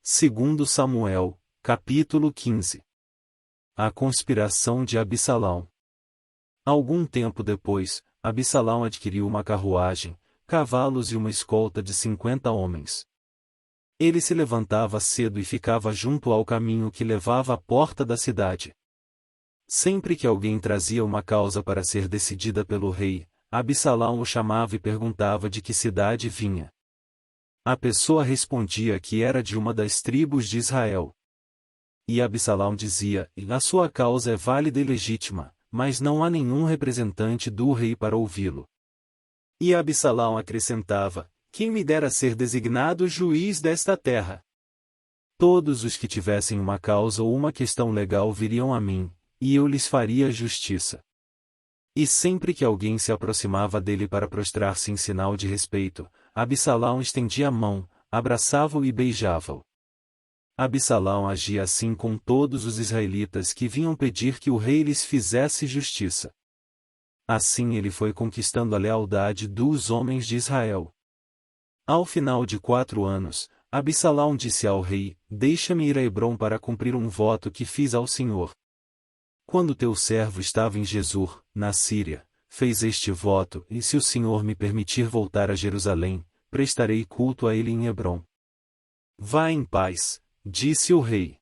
Segundo Samuel, capítulo 15. A conspiração de Absalão. Algum tempo depois, Absalão adquiriu uma carruagem, cavalos e uma escolta de 50 homens. Ele se levantava cedo e ficava junto ao caminho que levava à porta da cidade. Sempre que alguém trazia uma causa para ser decidida pelo rei, Absalão o chamava e perguntava de que cidade vinha. A pessoa respondia que era de uma das tribos de Israel. E Absalão dizia: a sua causa é válida e legítima, mas não há nenhum representante do rei para ouvi-lo. E Absalão acrescentava: quem me dera ser designado juiz desta terra? Todos os que tivessem uma causa ou uma questão legal viriam a mim, e eu lhes faria justiça. E sempre que alguém se aproximava dele para prostrar-se em sinal de respeito, Absalão estendia a mão, abraçava-o e beijava-o. Absalão agia assim com todos os israelitas que vinham pedir que o rei lhes fizesse justiça. Assim ele foi conquistando a lealdade dos homens de Israel. Ao final de 4 anos, Absalão disse ao rei: deixa-me ir a Hebrom para cumprir um voto que fiz ao Senhor. Quando teu servo estava em Gesur, na Síria, fez este voto, e se o Senhor me permitir voltar a Jerusalém, prestarei culto a ele em Hebrom. Vá em paz, disse o rei.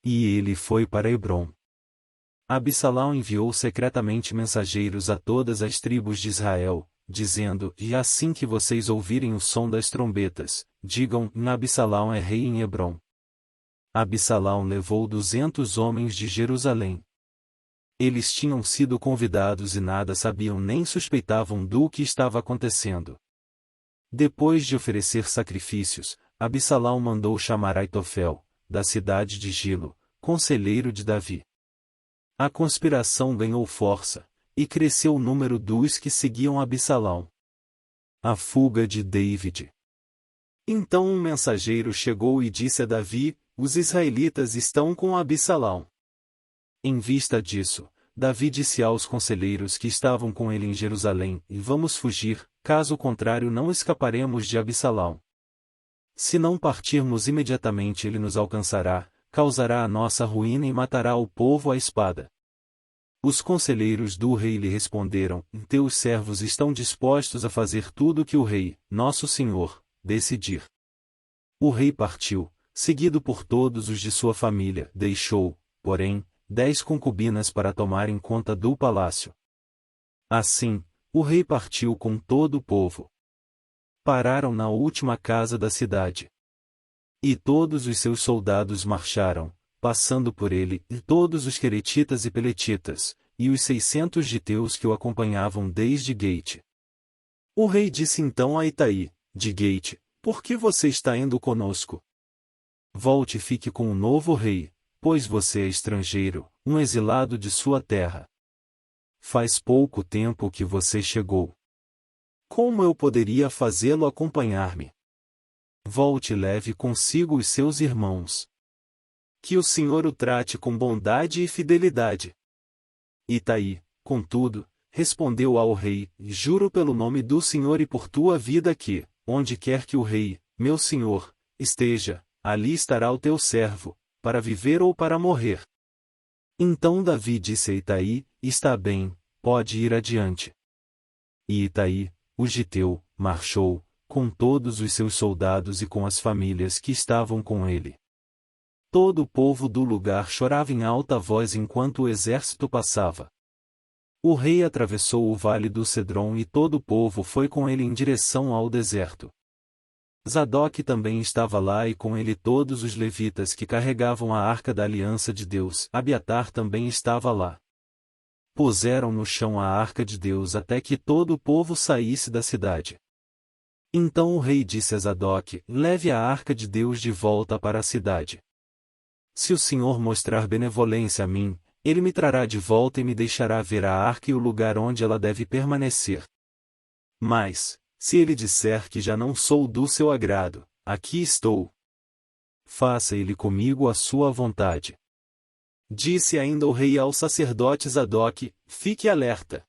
E ele foi para Hebrom. Absalão enviou secretamente mensageiros a todas as tribos de Israel, dizendo: e assim que vocês ouvirem o som das trombetas, digam: Absalão é rei em Hebrom. Absalão levou 200 homens de Jerusalém. Eles tinham sido convidados e nada sabiam nem suspeitavam do que estava acontecendo. Depois de oferecer sacrifícios, Absalão mandou chamar Aitofel, da cidade de Gilo, conselheiro de Davi. A conspiração ganhou força, e cresceu o número dos que seguiam Absalão. A fuga de David. Então um mensageiro chegou e disse a Davi: os israelitas estão com Absalão. Em vista disso, Davi disse aos conselheiros que estavam com ele em Jerusalém: vamos fugir, caso contrário não escaparemos de Absalão. Se não partirmos imediatamente ele nos alcançará, causará a nossa ruína e matará o povo à espada. Os conselheiros do rei lhe responderam: teus servos estão dispostos a fazer tudo o que o rei, nosso senhor, decidir. O rei partiu, seguido por todos os de sua família, deixou, porém, 10 concubinas para tomarem conta do palácio. Assim, o rei partiu com todo o povo. Pararam na última casa da cidade. E todos os seus soldados marcharam, passando por ele, e todos os queretitas e peletitas, e os 600 giteus que o acompanhavam desde Gate. O rei disse então a Itai, de Gate: por que você está indo conosco? Volte e fique com o novo rei, pois você é estrangeiro, um exilado de sua terra. Faz pouco tempo que você chegou. Como eu poderia fazê-lo acompanhar-me? Volte e leve consigo os seus irmãos. Que o Senhor o trate com bondade e fidelidade. Itai, contudo, respondeu ao rei: juro pelo nome do Senhor e por tua vida que, onde quer que o rei, meu senhor, esteja, ali estará o teu servo, para viver ou para morrer. Então Davi disse a Itai: está bem, pode ir adiante. E Itai, o giteu, marchou, com todos os seus soldados e com as famílias que estavam com ele. Todo o povo do lugar chorava em alta voz enquanto o exército passava. O rei atravessou o vale do Cedron e todo o povo foi com ele em direção ao deserto. Zadok também estava lá e com ele todos os levitas que carregavam a arca da aliança de Deus. Abiatar também estava lá. Puseram no chão a arca de Deus até que todo o povo saísse da cidade. Então o rei disse a Zadok: leve a arca de Deus de volta para a cidade. Se o Senhor mostrar benevolência a mim, ele me trará de volta e me deixará ver a arca e o lugar onde ela deve permanecer. Mas, se ele disser que já não sou do seu agrado, aqui estou. Faça ele comigo a sua vontade. Disse ainda o rei ao sacerdote Zadok: fique alerta.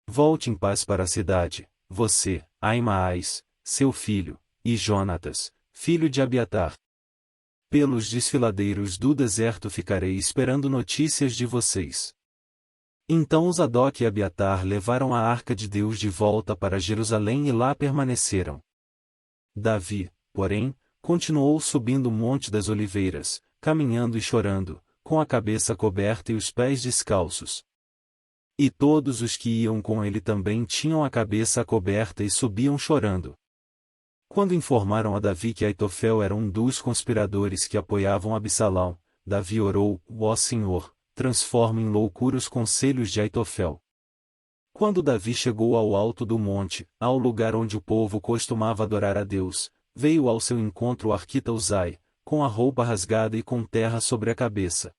Volte em paz para a cidade, você, Aimaas, seu filho, e Jonatas, filho de Abiatar. Pelos desfiladeiros do deserto ficarei esperando notícias de vocês. Então Zadok e Abiatar levaram a arca de Deus de volta para Jerusalém e lá permaneceram. Davi, porém, continuou subindo o Monte das Oliveiras, caminhando e chorando, com a cabeça coberta e os pés descalços. E todos os que iam com ele também tinham a cabeça coberta e subiam chorando. Quando informaram a Davi que Aitofel era um dos conspiradores que apoiavam Absalão, Davi orou: ó Senhor, transforma em loucura os conselhos de Aitofel. Quando Davi chegou ao alto do monte, ao lugar onde o povo costumava adorar a Deus, veio ao seu encontro o arquita Uzai, com a roupa rasgada e com terra sobre a cabeça.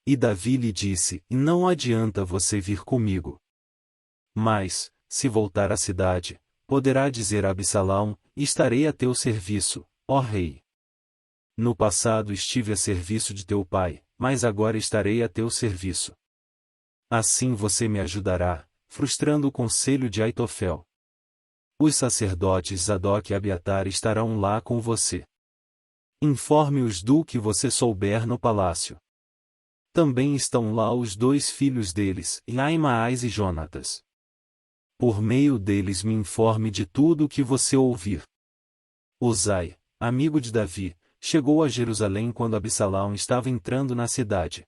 E Davi lhe disse: não adianta você vir comigo. Mas, se voltar à cidade, poderá dizer a Absalão: estarei a teu serviço, ó rei. No passado estive a serviço de teu pai, mas agora estarei a teu serviço. Assim você me ajudará, frustrando o conselho de Aitofel. Os sacerdotes Zadok e Abiatar estarão lá com você. Informe-os do que você souber no palácio. Também estão lá os 2 filhos deles, Ahimaás e Jonatas. Por meio deles me informe de tudo o que você ouvir. Uzai, amigo de Davi, chegou a Jerusalém quando Absalão estava entrando na cidade.